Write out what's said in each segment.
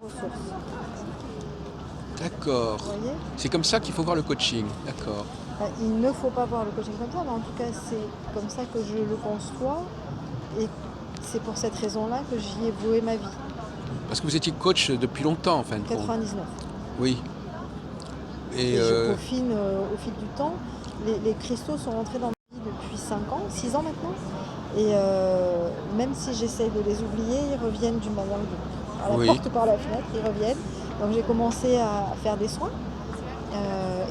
ressources. D'accord. Vous voyez? C'est comme ça qu'il faut voir le coaching. D'accord. Il ne faut pas voir le coaching comme ça, mais en tout cas, c'est comme ça que je le conçois. Et c'est pour cette raison-là que j'y ai voué ma vie. Parce que vous étiez coach depuis longtemps, en fin de compte. 99. Oui. Et je peaufine au fil du temps. Les cristaux sont rentrés dans ma vie depuis 5 ans, 6 ans maintenant. Et même si j'essaie de les oublier, ils reviennent d'une manière ou d'une autre. À la porte, par la fenêtre, ils reviennent. Donc j'ai commencé à faire des soins.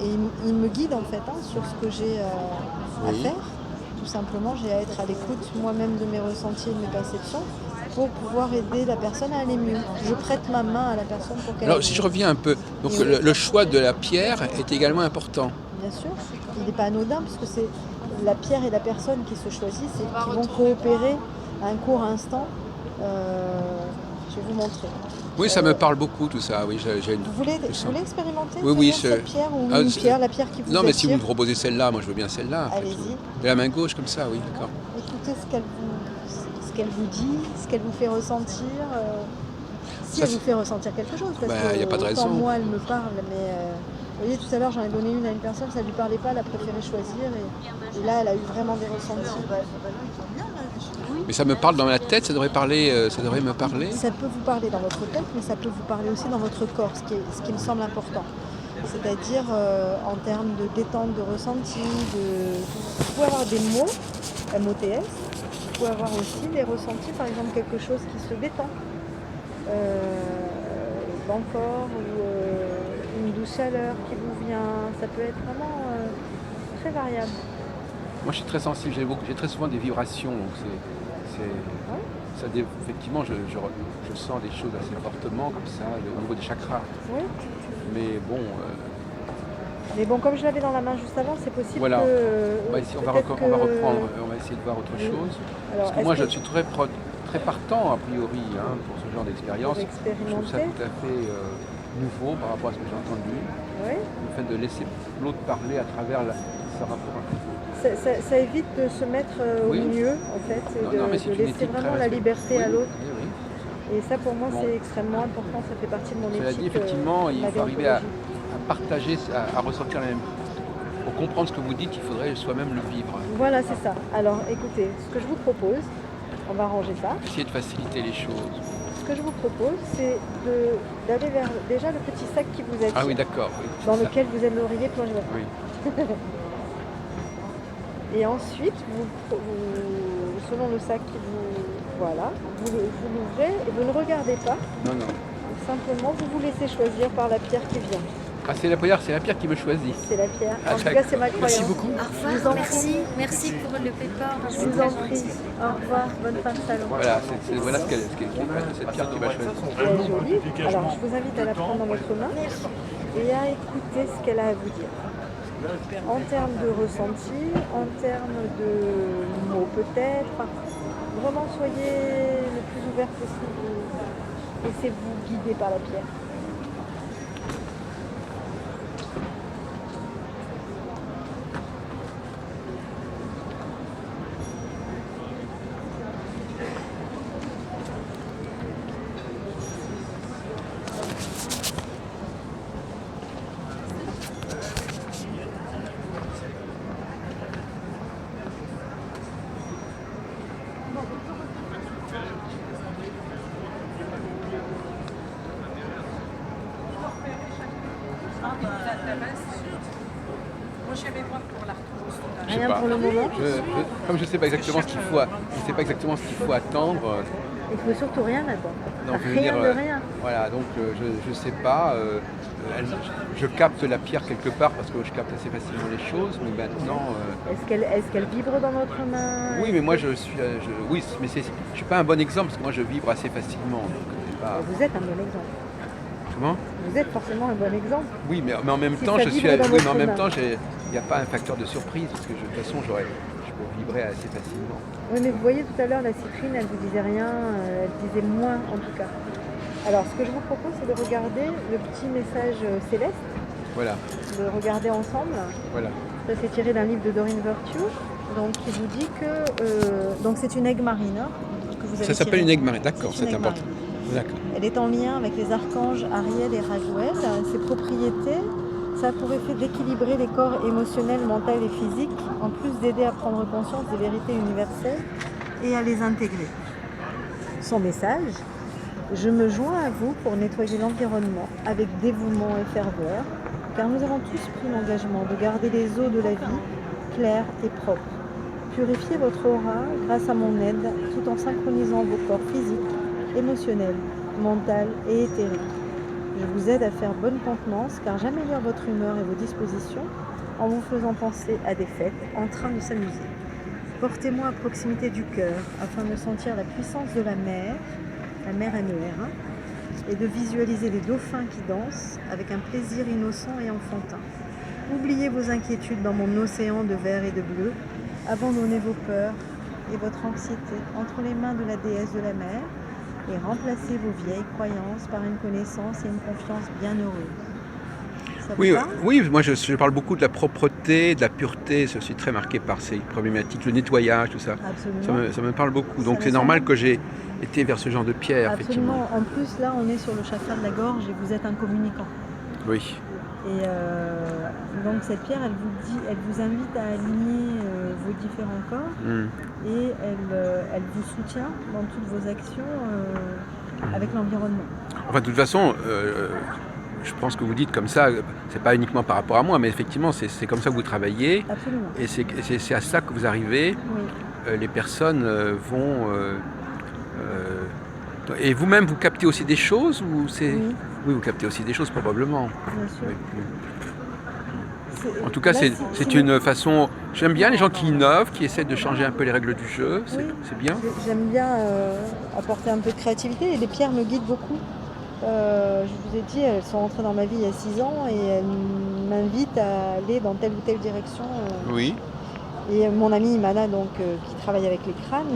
Et ils me guident en fait sur ce que j'ai à faire. Tout simplement, j'ai à être à l'écoute moi-même de mes ressentis et de mes perceptions pour pouvoir aider la personne à aller mieux. Je prête ma main à la personne pour qu'elle aille mieux. Alors si je reviens un peu, donc le choix de la pierre est également important. Bien sûr, il n'est pas anodin puisque c'est la pierre et la personne qui se choisissent et qui vont coopérer à un court instant. Je vais vous montrer. Oui, ça me parle beaucoup tout ça. Oui, vous voulez expérimenter cette pierre ou une pierre, la pierre qui vous attire? Non, mais si vous me proposez celle-là, moi je veux bien celle-là. Allez-y. De la main gauche comme ça, oui, d'accord. Écoutez ce qu'elle vous dit, ce qu'elle vous fait ressentir. Si elle vous fait ressentir quelque chose, parce que y a pas de raison. moi elle me parle, mais vous voyez, tout à l'heure j'en ai donné une à une personne, ça ne lui parlait pas, elle a préféré choisir, et là elle a eu vraiment des ressentis. Mais ça me parle dans la tête, ça devrait me parler. Ça peut vous parler dans votre tête, mais ça peut vous parler aussi dans votre corps, ce qui me semble important. C'est-à-dire en termes de détente, de ressenti, vous pouvez avoir des mots, MOTS, vous pouvez avoir aussi des ressentis, par exemple quelque chose qui se détend. Dans le corps ou une douce chaleur qui vous vient, ça peut être vraiment très variable. Moi je suis très sensible, j'ai très souvent des vibrations, donc effectivement je sens des choses assez fortement comme ça au niveau des chakras. Oui. Mais bon. Mais bon, comme je l'avais dans la main juste avant, c'est possible voilà. que. On va reprendre, on va essayer de voir autre chose. Alors, parce que moi je suis très partant a priori pour ce genre d'expérience. Je trouve ça tout à fait nouveau par rapport à ce que j'ai entendu. Oui. Le fait de laisser l'autre parler à travers ce rapport. Ça évite de se mettre au milieu en fait, et de laisser vraiment la liberté à l'autre. Et ça pour moi c'est extrêmement important, ça fait partie de mon éthique. Cela dit, effectivement, il faut arriver à partager, à ressentir la même. Pour comprendre ce que vous dites, il faudrait soi-même le vivre. Voilà, c'est ça. Alors écoutez, ce que je vous propose, on va ranger ça. Essayer de faciliter les choses. Ce que je vous propose, c'est d'aller vers déjà le petit sac qui vous attire. Ah oui, d'accord. Oui, dans lequel vous aimeriez plonger. Oui. Et ensuite, selon le sac qui vous... Voilà, vous l'ouvrez et vous ne regardez pas. Non, non. Simplement, vous vous laissez choisir par la pierre qui vient. Ah, c'est la pierre qui me choisit. C'est la pierre. En tout cas, c'est ma croyance. Merci beaucoup. Au revoir, merci pour le pépin. Je vous en prie. Au revoir, bonne fin de salon. Voilà, voilà ce qu'elle fait, cette pierre qui m'a choisi. Elle est jolie. Alors, je vous invite à la prendre dans votre main et à écouter ce qu'elle a à vous dire. En termes de ressenti, en termes de mots peut-être, vraiment soyez le plus ouvert possible. Laissez-vous guider par la pierre. Rien pour le moment. Comme je ne sais pas exactement ce qu'il faut, attendre. Il ne faut surtout rien attendre. Donc, rien de rien. Voilà, donc je ne sais pas. Je capte la pierre quelque part parce que je capte assez facilement les choses, mais maintenant. Est-ce qu'elle vibre dans votre main? Oui, mais moi je suis pas un bon exemple parce que moi je vibre assez facilement. Donc, Vous êtes un bon exemple. Comment? Vous êtes forcément un bon exemple. Oui, mais en même temps, il n'y a pas un facteur de surprise parce que de toute façon, je peux vibrer assez facilement. Oui, mais vous voyez tout à l'heure, la citrine, elle ne vous disait rien, elle disait moins en tout cas. Alors, ce que je vous propose, c'est de regarder le petit message céleste. Voilà. De regarder ensemble. Voilà. Ça, c'est tiré d'un livre de Doreen Virtue, donc qui vous dit que donc c'est une aigue marine. Que vous avez ça s'appelle une aigue marine, d'accord, c'est important. D'accord. Elle Elle est en lien avec les archanges Ariel et Raguel. Ses propriétés, ça a pour effet d'équilibrer les corps émotionnels, mentaux et physiques, en plus d'aider à prendre conscience des vérités universelles et à les intégrer. Son message: je me joins à vous pour nettoyer l'environnement avec dévouement et ferveur, car nous avons tous pris l'engagement de garder les eaux de la vie claires et propres. Purifiez votre aura grâce à mon aide, tout en synchronisant vos corps physiques, émotionnels, mentaux et éthériques. Je vous aide à faire bonne contenance, car j'améliore votre humeur et vos dispositions en vous faisant penser à des fêtes en train de s'amuser. Portez-moi à proximité du cœur afin de sentir la puissance de la mer MER, et de visualiser les dauphins qui dansent avec un plaisir innocent et enfantin. Oubliez vos inquiétudes dans mon océan de vert et de bleu. Abandonnez vos peurs et votre anxiété entre les mains de la déesse de la mer et remplacez vos vieilles croyances par une connaissance et une confiance bienheureuse. Oui, moi je parle beaucoup de la propreté, de la pureté. Je suis très marqué par ces problématiques, le nettoyage, tout ça. Ça me parle beaucoup. Donc c'est normal que j'ai été vers ce genre de pierre. Absolument. En plus, là, on est sur le chakra de la gorge et vous êtes un communicant. Oui. Et donc cette pierre, elle vous invite à aligner vos différents corps et elle vous soutient dans toutes vos actions avec l'environnement. Enfin, de toute façon, je pense que vous dites comme ça, c'est pas uniquement par rapport à moi, mais effectivement, c'est comme ça que vous travaillez. Absolument. Et c'est à ça que vous arrivez. Oui. Les personnes vont... et vous-même, vous captez aussi des choses ou c'est... Oui, vous captez aussi des choses, probablement. Bien sûr. Oui. En tout cas, c'est une façon... J'aime bien les gens qui innovent, qui essaient de changer un peu les règles du jeu. C'est bien. J'aime bien apporter un peu de créativité et les pierres me guident beaucoup. Je vous ai dit, elles sont entrées dans ma vie il y a 6 ans et elles m'invitent à aller dans telle ou telle direction. Oui. Et mon amie Imana, donc, qui travaille avec les crânes,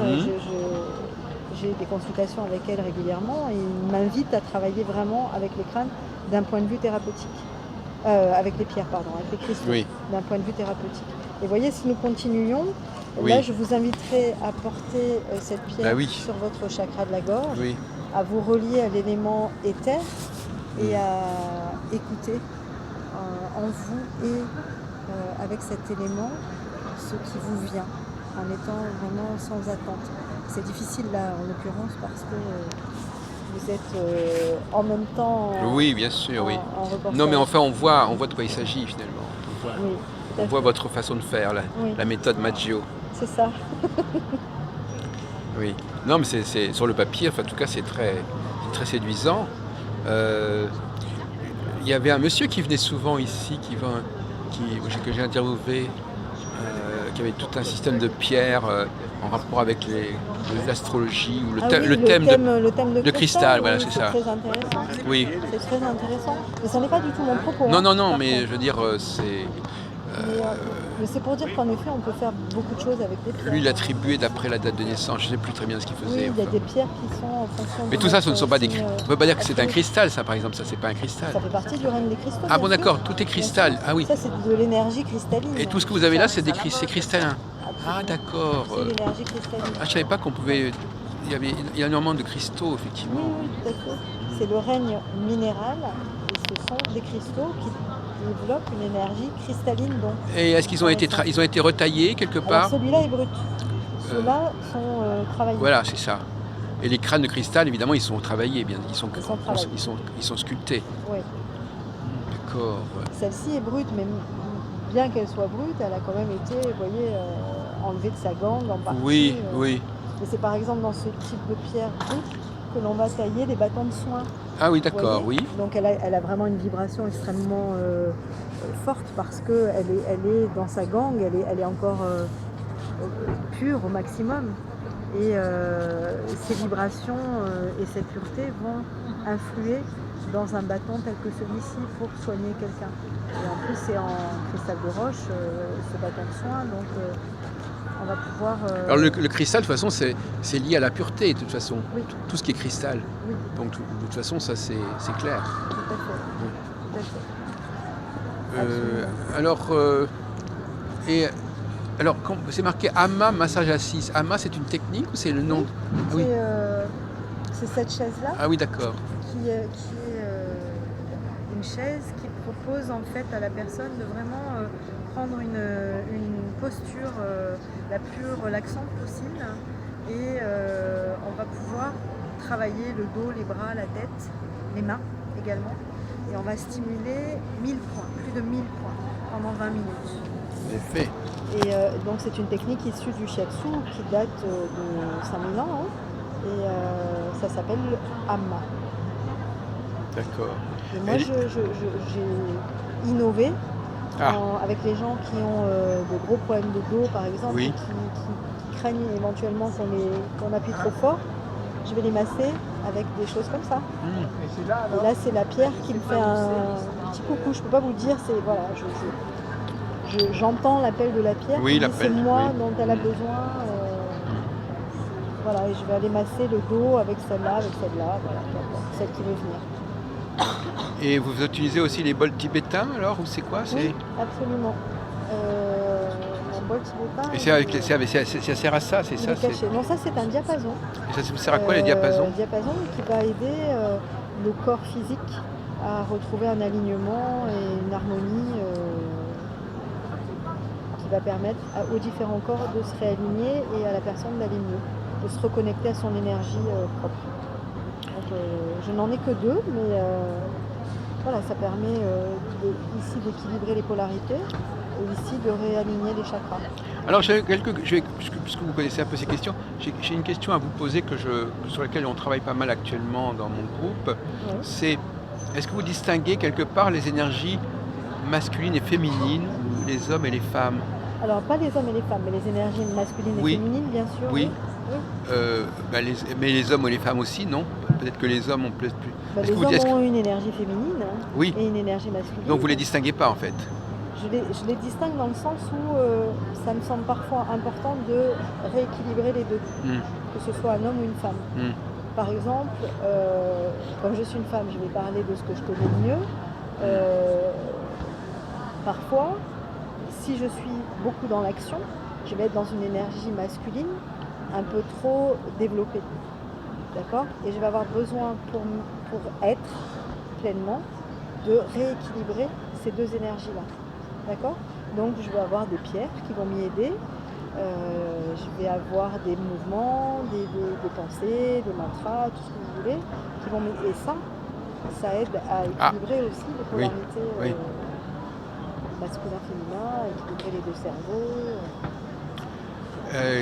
j'ai des consultations avec elle régulièrement et il m'invite à travailler vraiment avec les crânes d'un point de vue thérapeutique. Avec les pierres, pardon, avec les cristaux, d'un point de vue thérapeutique. Et vous voyez, si nous continuions, là je vous inviterai à porter cette pierre sur votre chakra de la gorge, à vous relier à l'élément éther et à écouter en vous et avec cet élément ce qui vous vient, en étant vraiment sans attente. C'est difficile là en l'occurrence parce que vous êtes en même temps oui, bien sûr, en reportage. Non mais enfin on voit de quoi il s'agit finalement. On voit votre façon de faire, la méthode Maggio. C'est ça. Oui. Non mais c'est sur le papier, enfin, en tout cas c'est très séduisant. Il y avait un monsieur qui venait souvent ici, que j'ai interviewé, qui avait tout un système de pierres en rapport avec l'astrologie ou le thème de cristal, voilà, c'est ça. C'est très intéressant. Oui. C'est très intéressant. Mais ce n'est pas du tout mon propos. Non, mais je veux dire, c'est... Mais c'est pour dire qu'en effet, on peut faire beaucoup de choses avec des pierres. Lui, il attribuait d'après la date de naissance, je ne sais plus très bien ce qu'il faisait. Oui, il y a des pierres qui sont en fonction de... Mais tout ça, ce ne sont pas des cristaux. On ne peut pas dire que c'est un cristal, ça, par exemple, ça, c'est pas un cristal. Ça fait partie du règne des cristaux. Ah bon, d'accord, tout est cristal. Ah oui. Ça, c'est de l'énergie cristalline. Et tout ce que vous avez là, c'est cristallin. Ah d'accord. C'est l'énergie cristalline. Ah, je ne savais pas qu'on pouvait... Il y a énormément de cristaux, effectivement. Oui, tout à fait. C'est le règne minéral et ce sont des cristaux qui développent une énergie cristalline. Donc. Et est-ce qu'ils ont été retaillés quelque part? Alors, celui-là est brut. Ceux-là sont travaillés. Voilà, c'est ça. Et les crânes de cristal, évidemment, ils sont travaillés, bien. Ils sont sculptés. Oui. D'accord. Celle-ci est brute, mais bien qu'elle soit brute, elle a quand même été, vous voyez, enlevée de sa gangue en partie. Oui. Et c'est par exemple dans ce type de pierre brute que l'on va tailler des bâtons de soin. Ah oui, d'accord, oui. Donc elle a vraiment une vibration extrêmement forte parce qu'elle est dans sa gangue, elle est encore pure au maximum. Et ces vibrations et cette pureté vont influer dans un bâton tel que celui-ci pour soigner quelqu'un. Et en plus c'est en cristal de roche, ce bâton de soin, donc on va pouvoir... Alors le cristal, de toute façon, c'est lié à la pureté, de toute façon. Oui. Tout ce qui est cristal. Oui. Donc de toute façon, ça c'est clair. Tout à fait. Oui. Alors, c'est marqué Amma massage assise. Amma, c'est une technique ou c'est le nom? C'est cette chaise-là Ah oui, d'accord. une chaise qui propose en fait à la personne de vraiment prendre une posture la plus relaxante possible et on va pouvoir travailler le dos, les bras, la tête, les mains également et on va stimuler 1000 points, plus de 1000 points pendant 20 minutes. Effet. Et donc c'est une technique issue du shiatsu qui date de 5000 ans et ça s'appelle le Hamma. D'accord. Et moi j'ai innové avec les gens qui ont de gros problèmes de dos par exemple, oui. qui craignent éventuellement qu'on appuie trop fort. Je vais les masser avec des choses comme ça. Et là c'est la pierre qui me fait un petit coucou. Je peux pas vous dire, c'est voilà, j'entends l'appel de la pierre. Oui, c'est moi dont elle a besoin. Voilà, et je vais aller masser le dos avec celle-là, voilà, celle qui veut venir. Et vous utilisez aussi les bols tibétains alors ou c'est quoi? Oui, absolument. Mon bol tibétain. Et ça sert à ça, c'est ça? Non, ça c'est un diapason. Et ça sert à quoi les diapasons? Un diapason qui va aider le corps physique à retrouver un alignement et une harmonie qui va permettre aux différents corps de se réaligner et à la personne d'aller mieux, de se reconnecter à son énergie propre. Donc je n'en ai que 2, mais voilà, ça permet ici d'équilibrer les polarités et ici de réaligner les chakras. Alors, puisque vous connaissez un peu ces questions, j'ai une question à vous poser sur laquelle on travaille pas mal actuellement dans mon groupe. Oui. C'est, est-ce que vous distinguez quelque part les énergies masculines et féminines, ou les hommes et les femmes? Alors, pas les hommes et les femmes, mais les énergies masculines et féminines, bien sûr. Oui. Mais les hommes ou les femmes aussi, non? Peut-être que les hommes ont plus... les hommes ont une énergie féminine et une énergie masculine. Donc vous ne les distinguez pas en fait? Je les distingue dans le sens où ça me semble parfois important de rééquilibrer les deux, que ce soit un homme ou une femme. Par exemple, comme je suis une femme, je vais parler de ce que je connais le mieux. Parfois, si je suis beaucoup dans l'action, je vais être dans une énergie masculine un peu trop développée. D'accord? Et je vais avoir besoin pour être pleinement de rééquilibrer ces deux énergies-là. D'accord? Donc je vais avoir des pierres qui vont m'y aider. Je vais avoir des mouvements, des pensées, des mantras, tout ce que vous voulez, qui vont m'aider. Et ça aide à équilibrer aussi les polarités masculin-féminin, équilibrer les deux cerveaux.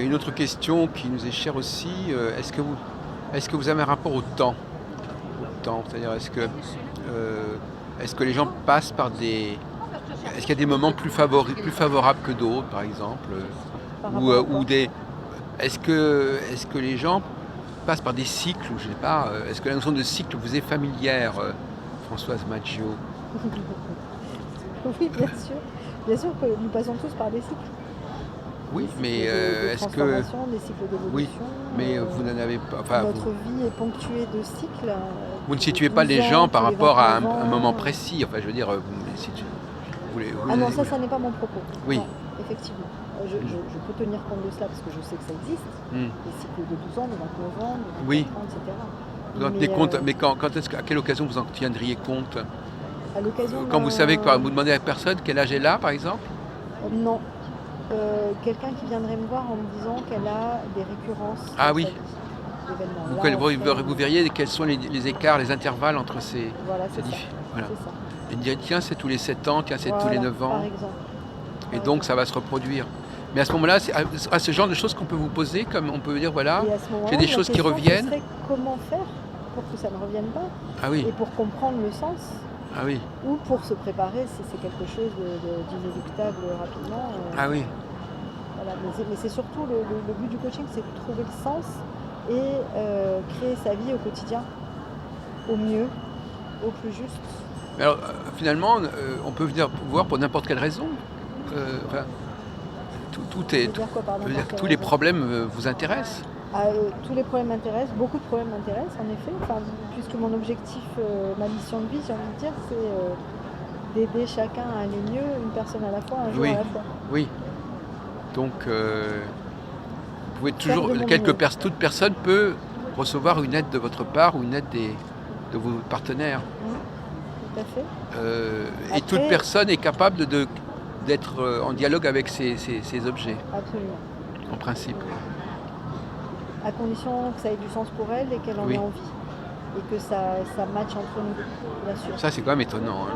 Une autre question qui nous est chère aussi, est-ce que vous avez un rapport au temps? C'est-à-dire, est-ce que les gens passent par des... Est-ce qu'il y a des moments plus favorables que d'autres, par exemple? Est-ce que les gens passent par des cycles, ou je ne sais pas, est-ce que la notion de cycle vous est familière, Françoise Maggio? Oui, bien sûr. Bien sûr que nous passons tous par des cycles. Oui, mais est-ce que... Des cycles d'évolution. Oui, mais vous n'en avez pas... Enfin, notre vie est ponctuée de cycles. Vous ne situez pas les gens par rapport à un moment précis. Enfin, je veux dire, non, ça n'est pas mon propos. Oui. Non, effectivement. Je peux tenir compte de cela parce que je sais que ça existe. Les cycles de 12 ans, de 29 ans, de 30 ans, etc. Vous en tenez compte, mais à quelle occasion vous en tiendriez compte? À l'occasion quand vous savez, quand vous demandez à la personne quel âge elle a, par exemple? Non. Quelqu'un qui viendrait me voir en me disant qu'elle a des récurrences. Ah oui. Vous verriez quels sont les écarts, les intervalles entre ces... Voilà, c'est ça. Voilà. Et dire, tiens, c'est tous les 7 ans, tiens, c'est tous les 9 ans. Par exemple. Et donc, ça va se reproduire. Mais à ce moment-là, c'est à ce genre de choses qu'on peut vous poser, comme on peut dire, voilà, j'ai des choses qui reviennent. Comment faire pour que ça ne revienne pas? Ah oui. Et pour comprendre le sens. Ah oui. Ou pour se préparer si c'est quelque chose d'inéluctable rapidement. Ah oui. Voilà. Mais c'est surtout le but du coaching, c'est de trouver le sens et créer sa vie au quotidien, au mieux, au plus juste. Mais alors, finalement, on peut venir voir pour n'importe quelle raison. Tous les problèmes vous intéressent. Tous les problèmes m'intéressent, beaucoup de problèmes m'intéressent en effet, puisque mon objectif, ma mission de vie, j'ai envie de dire, c'est d'aider chacun à aller mieux, une personne à la fois, un jour à la fois. Oui. Donc, vous pouvez toujours, toute personne peut recevoir une aide de votre part ou une aide de vos partenaires. Tout à fait. Et toute personne est capable d'être en dialogue avec ces objets. Absolument. En principe. À condition que ça ait du sens pour elle et qu'elle en ait envie. Et que ça matche entre nous, bien sûr. Ça, c'est quand même étonnant.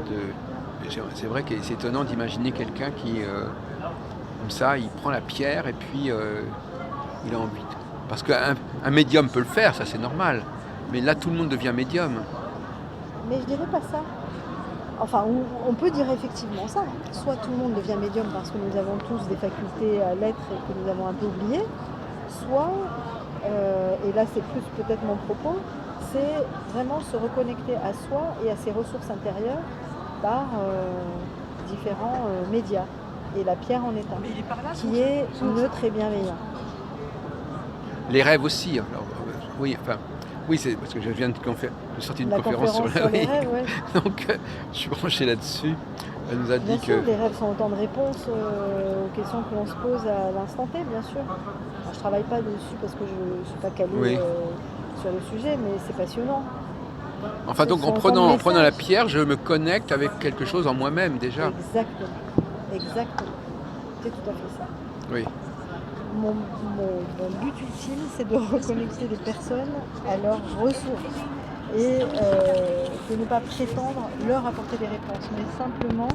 C'est vrai que c'est étonnant d'imaginer quelqu'un qui, comme ça, il prend la pierre et puis il a envie. Parce qu'un médium peut le faire, ça c'est normal. Mais là, tout le monde devient médium. Mais je dirais pas ça. Enfin, on peut dire effectivement ça. Soit tout le monde devient médium parce que nous avons tous des facultés à l'être et que nous avons un peu oubliées. Soit, et là c'est plus peut-être mon propos, c'est vraiment se reconnecter à soi et à ses ressources intérieures par différents médias. Et la pierre en est un, qui est neutre et bienveillant. Les rêves aussi. Alors, oui, c'est parce que je viens de sortir une conférence sur les rêves. Ouais. Donc, je suis branché là-dessus. Elle nous a dit bien sûr, les rêves sont autant de réponses aux questions que l'on se pose à l'instant T, bien sûr. Alors, je ne travaille pas dessus parce que je ne suis pas calée sur le sujet, mais c'est passionnant. Enfin, donc en prenant la pierre, je me connecte avec quelque chose en moi-même déjà. Exactement. C'est tout à fait ça. Oui. Mon but ultime, c'est de reconnecter les personnes à leurs ressources et de ne pas prétendre leur apporter des réponses, mais simplement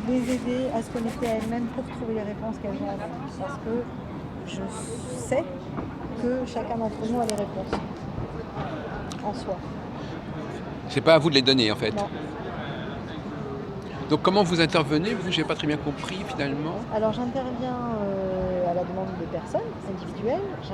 les aider à se connecter à elles-mêmes pour trouver les réponses qu'elles ont envie. Parce que je sais que chacun d'entre nous a les réponses en soi. C'est pas à vous de les donner en fait. Non. Donc comment vous intervenez? Vous, j'ai pas très bien compris finalement. Alors j'interviens à la demande des personnes individuelles. Je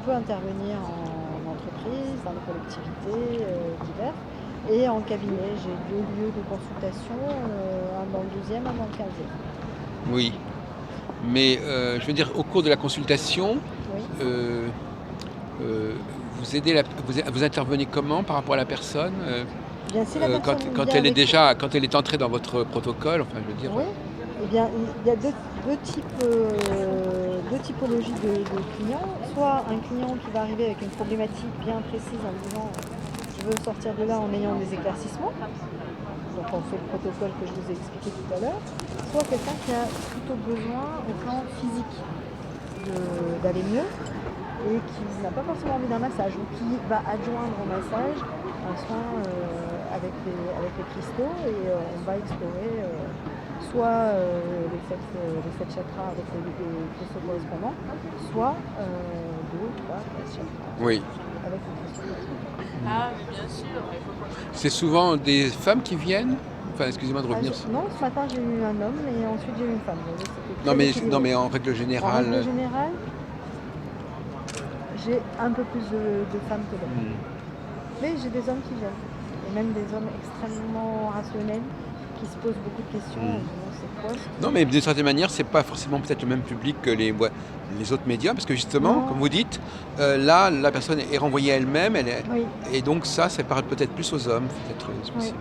peux intervenir en entreprise, dans les collectivités diverses. Et en cabinet, j'ai 2 lieux de consultation, un dans le 12e, un dans le 15e. Oui. Mais je veux dire, au cours de la consultation, vous intervenez comment par rapport à la personne bien, si la personne quand elle est entrée dans votre protocole, enfin je veux dire. Oui, eh bien, il y a deux typologies de clients. Soit un client qui va arriver avec une problématique bien précise en disant je veux sortir de là en ayant des éclaircissements. Donc on fait le protocole que je vous ai expliqué tout à l'heure. Soit quelqu'un qui a plutôt besoin au plan physique d'aller mieux et qui n'a pas forcément envie d'un massage ou qui va adjoindre au massage un soin avec les cristaux et on va explorer soit les 7 chakras avec les cristaux correspondants, soit 2, 3, 4 chakras avec les cristaux correspondants. Ah, bien sûr. C'est souvent des femmes qui viennent? Enfin, excusez-moi de revenir. Non, ce matin j'ai eu un homme et ensuite j'ai eu une femme. Non, mais en règle générale. En règle générale, j'ai un peu plus de femmes que d'hommes. Mais j'ai des hommes qui viennent. Et même des hommes extrêmement rationnels qui se posent beaucoup de questions. C'est quoi, non, mais d'une certaine manière, c'est pas forcément peut-être le même public que les autres médias, parce que justement, comme vous dites, là, la personne est renvoyée à elle-même, et donc ça parle peut-être plus aux hommes, peut-être. Oui.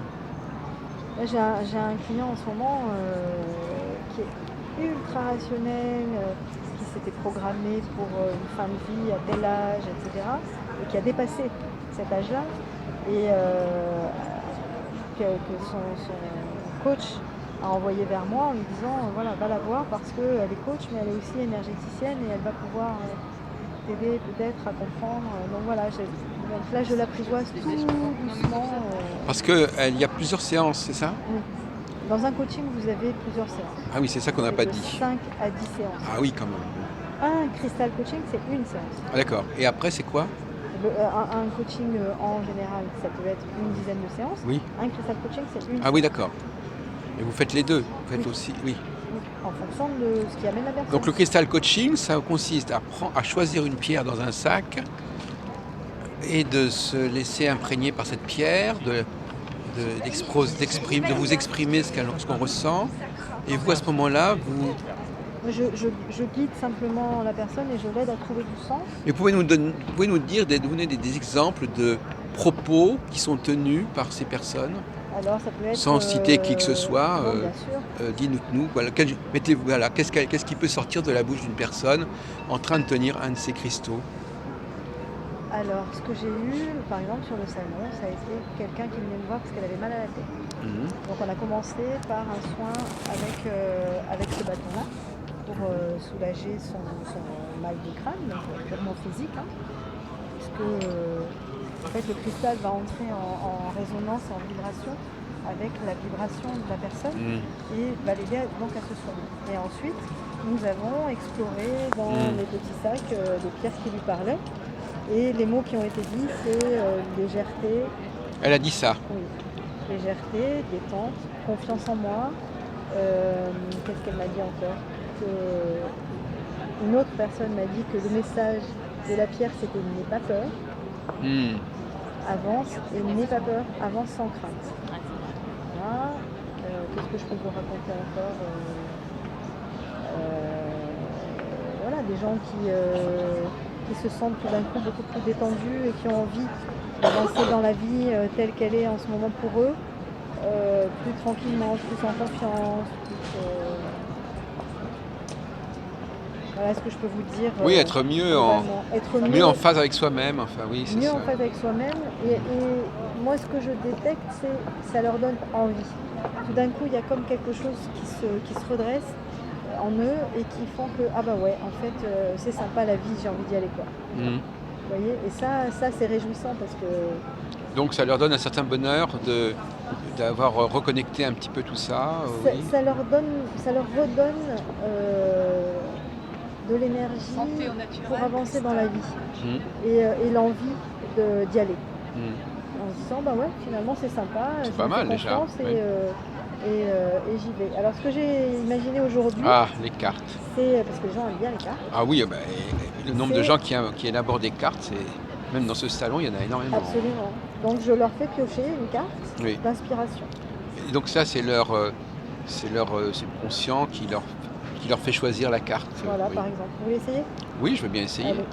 J'ai un client en ce moment qui est ultra rationnel, qui s'était programmé pour une fin de vie à tel âge, etc. Et qui a dépassé cet âge-là. Et que son coach a envoyé vers moi en lui disant voilà, va la voir parce qu'elle est coach, mais elle est aussi énergéticienne et elle va pouvoir t'aider peut-être à comprendre. Donc voilà, donc là je l'apprivoise tout doucement. Parce qu'il y a plusieurs séances, c'est ça? Oui. Dans un coaching, vous avez plusieurs séances. Ah oui, c'est ça qu'on n'a pas dit. 5 à 10 séances. Ah oui, quand même. Un cristal coaching, c'est une séance. Ah, d'accord. Et après, c'est quoi? Un coaching en général, ça peut être une dizaine de séances. Oui. Un cristal coaching, c'est une séance. Ah oui, d'accord. Et vous faites les deux? Vous faites aussi, oui. En fonction de ce qui amène la personne. Donc le cristal coaching, ça consiste à choisir une pierre dans un sac et de se laisser imprégner par cette pierre, de vous exprimer ce qu'on ressent. Et vous, à ce moment-là, Je guide simplement la personne et je l'aide à trouver du sens. Et vous pouvez nous donner des exemples de propos qui sont tenus par ces personnes? Alors, ça peut être, sans citer qui que ce soit, dites-nous, qu'est-ce qui peut sortir de la bouche d'une personne en train de tenir un de ces cristaux? Alors, ce que j'ai eu, par exemple, sur le salon, ça a été quelqu'un qui venait me voir parce qu'elle avait mal à la tête. Donc, on a commencé par un soin avec ce bâton-là pour soulager son mal du crâne, donc purement physique. Puisque, en fait, le cristal va entrer en résonance, en vibration avec la vibration de la personne et va l'aider donc à se soigner. Et ensuite, nous avons exploré dans les petits sacs des pièces qui lui parlaient. Et les mots qui ont été dits, c'est légèreté. Elle a dit ça. Oui. Légèreté, détente, confiance en moi. Qu'est-ce qu'elle m'a dit encore? Une autre personne m'a dit que le message de la pierre, c'était n'aie pas peur. Avance et n'aie pas peur, avance sans crainte. Voilà. Qu'est-ce que je peux vous raconter encore? Voilà, des gens qui se sentent tout d'un coup beaucoup plus détendus et qui ont envie d'avancer dans la vie telle qu'elle est en ce moment pour eux, plus tranquillement, plus en confiance, voilà ce que je peux vous dire. Oui, être mieux mieux en phase avec soi-même. Enfin, oui, c'est mieux ça. en phase avec soi-même. Et moi, ce que je détecte, c'est que ça leur donne envie. Tout d'un coup, il y a comme quelque chose qui se redresse en eux et qui font que ah bah ouais, en fait, c'est sympa la vie, j'ai envie d'y aller quoi. Vous voyez, et ça c'est réjouissant parce que. Donc ça leur donne un certain bonheur d'avoir reconnecté un petit peu tout ça. Oui. Ça leur redonne de l'énergie pour avancer dans la vie et l'envie d'y aller. En se disant bah ouais, finalement c'est sympa, c'est pas mal déjà. Et j'y vais. Alors ce que j'ai imaginé aujourd'hui, les cartes. C'est parce que les gens aiment bien les cartes. Ah oui, le nombre de gens qui élaborent des cartes, même dans ce salon, il y en a énormément. Absolument. Donc je leur fais piocher une carte d'inspiration. Et donc ça, c'est leur subconscient qui leur fait choisir la carte. Voilà, par exemple. Vous voulez essayer? Oui, je veux bien essayer. Allez.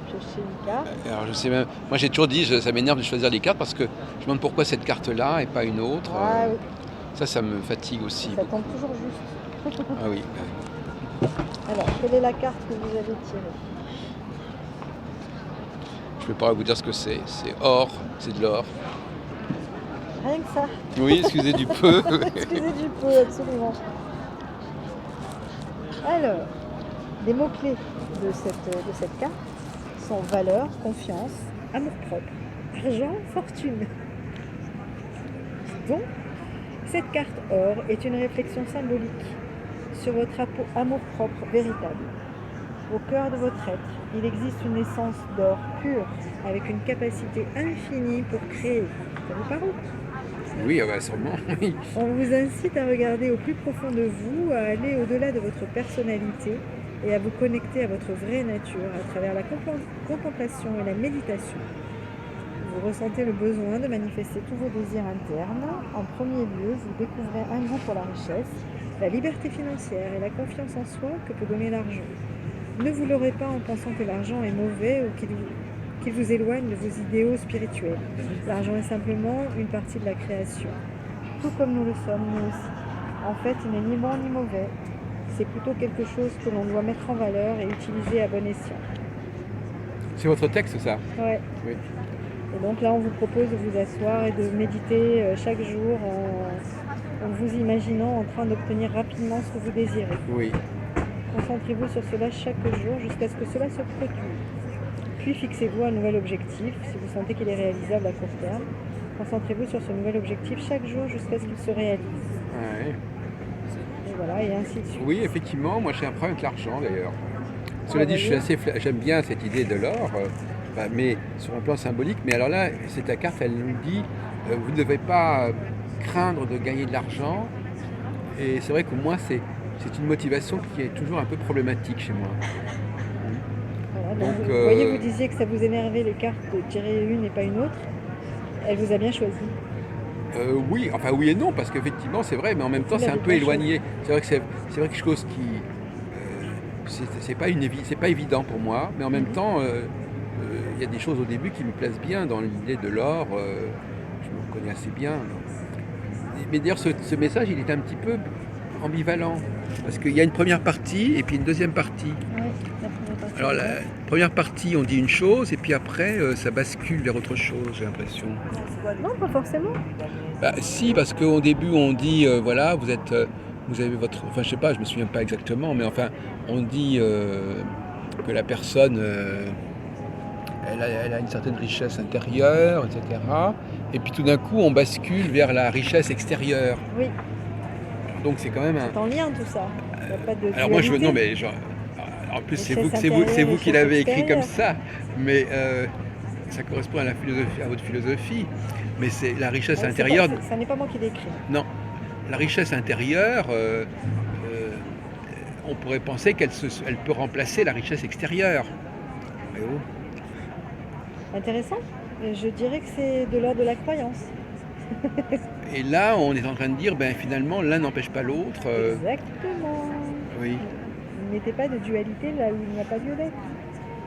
Piocher une carte. Alors je sais même, moi j'ai toujours dit, ça m'énerve de choisir des cartes parce que je me demande pourquoi cette carte-là et pas une autre. Oui. Ça me fatigue aussi. Ça tombe toujours juste. Ah oui. Alors, quelle est la carte que vous avez tirée? Je ne peux pas vous dire ce que c'est. C'est or, c'est de l'or. Rien que ça. Oui, excusez du peu. Excusez du peu, absolument. Alors, les mots-clés de cette carte sont valeur, confiance, amour-propre, argent, fortune. Donc, cette carte or est une réflexion symbolique sur votre amour-propre véritable. Au cœur de votre être, il existe une essence d'or pure, avec une capacité infinie pour créer. Ça vous parle? Oui, sûrement, oui. On vous incite à regarder au plus profond de vous, à aller au-delà de votre personnalité et à vous connecter à votre vraie nature à travers la contemplation et la méditation. Vous ressentez le besoin de manifester tous vos désirs internes. En premier lieu, vous découvrez un goût pour la richesse, la liberté financière et la confiance en soi que peut donner l'argent. Ne vous leurrez pas en pensant que l'argent est mauvais ou qu'il vous éloigne de vos idéaux spirituels. L'argent est simplement une partie de la création, tout comme nous le sommes, nous aussi. En fait, il n'est ni bon ni mauvais. C'est plutôt quelque chose que l'on doit mettre en valeur et utiliser à bon escient. C'est votre texte, ça? Ouais. Oui. Et donc là, on vous propose de vous asseoir et de méditer chaque jour en vous imaginant en train d'obtenir rapidement ce que vous désirez. Oui. Concentrez-vous sur cela chaque jour jusqu'à ce que cela se produise. Puis fixez-vous un nouvel objectif, si vous sentez qu'il est réalisable à court terme. Concentrez-vous sur ce nouvel objectif chaque jour jusqu'à ce qu'il se réalise. Ouais. Et voilà, et ainsi de suite. Oui, effectivement, moi j'ai un problème avec l'argent d'ailleurs. Cela dit, j'aime bien cette idée de l'or, mais sur un plan symbolique. Mais alors là, cette carte, elle nous dit, vous ne devez pas craindre de gagner de l'argent. Et c'est vrai que moi, c'est une motivation qui est toujours un peu problématique chez moi. Voilà, donc vous voyez, vous disiez que ça vous énervait les cartes de tirer une et pas une autre. Elle vous a bien choisi. Oui, enfin oui et non, parce qu'effectivement c'est vrai, mais en même temps c'est un peu éloigné. C'est vrai que c'est quelque chose qui c'est pas évident pour moi, mais en même temps il y a des choses au début qui me plaisent bien dans l'idée de l'or. Je me connais assez bien. Mais d'ailleurs ce message il est un petit peu ambivalent parce qu'il y a une première partie et puis une deuxième partie. Oui, la première partie. Alors la première partie, on dit une chose, et puis après, ça bascule vers autre chose, j'ai l'impression. Non, pas forcément. Bah, si, parce qu'au début, on dit, voilà, vous avez votre... Enfin, je sais pas, je me souviens pas exactement, mais enfin, on dit que la personne, elle a une certaine richesse intérieure, etc. Et puis tout d'un coup, on bascule vers la richesse extérieure. Oui. Donc c'est quand même un... C'est en lien tout ça. Il n'y a pas de Alors moi, dualité. non, mais genre, en plus, c'est Richesse vous intérieure, qui l'avez richesse écrit comme extérieure. ça, mais ça correspond à la philosophie, à votre philosophie. Mais c'est la richesse intérieure. Ça n'est pas moi qui l'ai écrit. Non, la richesse intérieure, on pourrait penser qu'elle peut remplacer la richesse extérieure. Mais oh. Intéressant. Je dirais que c'est de l'ordre de la croyance. Et là, on est en train de dire, ben finalement, l'un n'empêche pas l'autre. Exactement. Oui. Il n'était pas de dualité là où il n'y a pas lieu d'être.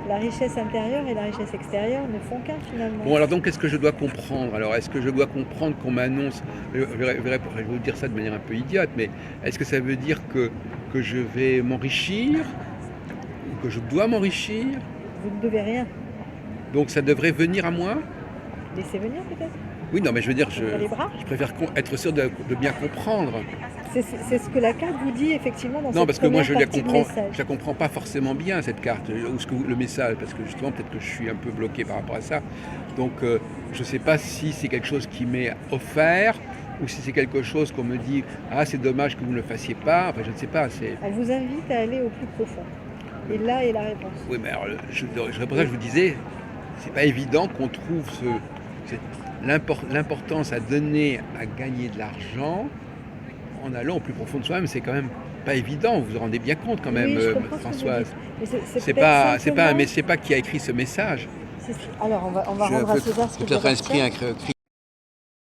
La richesse intérieure et la richesse extérieure ne font qu'un finalement. Bon, alors donc, qu'est-ce que je dois comprendre? Alors, est-ce que je dois comprendre qu'on m'annonce, je vais vous dire ça de manière un peu idiote, mais est-ce que ça veut dire que je vais m'enrichir, ou que je dois m'enrichir? Vous ne devez rien. Donc ça devrait venir à moi? Laissez venir peut-être. Oui, non, mais je veux dire, je Les bras. préfère être sûr de bien comprendre. C'est ce que la carte vous dit effectivement dans Non, cette parce que moi, première partie de message. je la comprends pas forcément bien, cette carte, ou le message, parce que justement, peut-être que je suis un peu bloqué par rapport à ça. Donc, je ne sais pas si c'est quelque chose qui m'est offert, ou si c'est quelque chose qu'on me dit « Ah, c'est dommage que vous ne le fassiez pas ». Enfin, je ne sais pas. Elle vous invite à aller au plus profond. Et là est la réponse. Oui, mais alors, c'est pour ça que je vous disais, c'est pas évident qu'on trouve l'importance à donner à gagner de l'argent en allant au plus profond de soi-même. C'est quand même pas évident, vous vous rendez bien compte quand même, Oui, je comprends Françoise. ce que vous dites. C'est pas qui a écrit ce message. Alors, on va rendre à César ce qui C'est peut-être lui un esprit appartient.